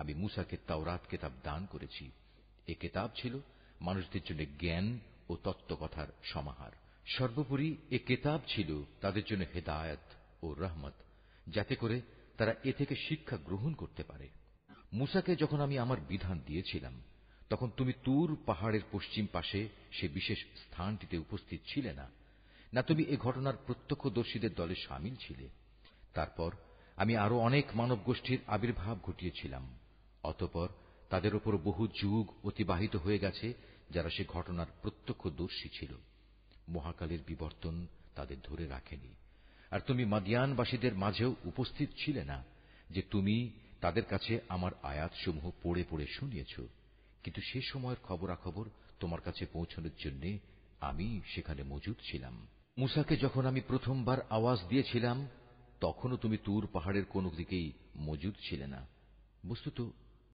আমি মূসাকে তাওরাত কিতাব দান করেছি। এ কিতাব ছিল মানুষদের জন্য জ্ঞান ও তত্ত্বকথার সমাহার। সর্বোপরি এ কিতাব ছিল তাদের জন্য হেদায়েত ও রহমত, যাতে করে তারা এ থেকে শিক্ষা গ্রহণ করতে পারে। মূসাকে যখন আমি আমার বিধান দিয়েছিলাম, তখন তুমি তুর পাহাড়ের পশ্চিম পাশে সে বিশেষ স্থানটিতে উপস্থিত ছিলে না, না তুমি এ ঘটনার প্রত্যক্ষদর্শীদের দলে সামিল ছিলে। তারপর আমি আরো অনেক মানব গোষ্ঠীর আবির্ভাব ঘটিয়েছিলাম। অতঃপর তাদের উপর বহু যুগ অতিবাহিত হয়ে গেছে, যারা সে ঘটনার প্রত্যক্ষদর্শী ছিল। মহাকালের বিবর্তন তাদের ধরে রাখেনি। আর তুমি মাদিয়ানবাসীদের মাঝেও উপস্থিত ছিলে না, যে তুমি তাদের কাছে আমার আয়াতসমূহ পড়ে পড়ে শুনিয়েছ, কিন্তু সে সময়ের খবরাখবর তোমার কাছে পৌঁছানোর জন্য আমি সেখানে মজুদ ছিলাম। মূসাকে যখন আমি প্রথমবার আওয়াজ দিয়েছিলাম, তখনও তুমি তুর পাহাড়ের কোন দিকেই মজুদ ছিলে না। বস্তুত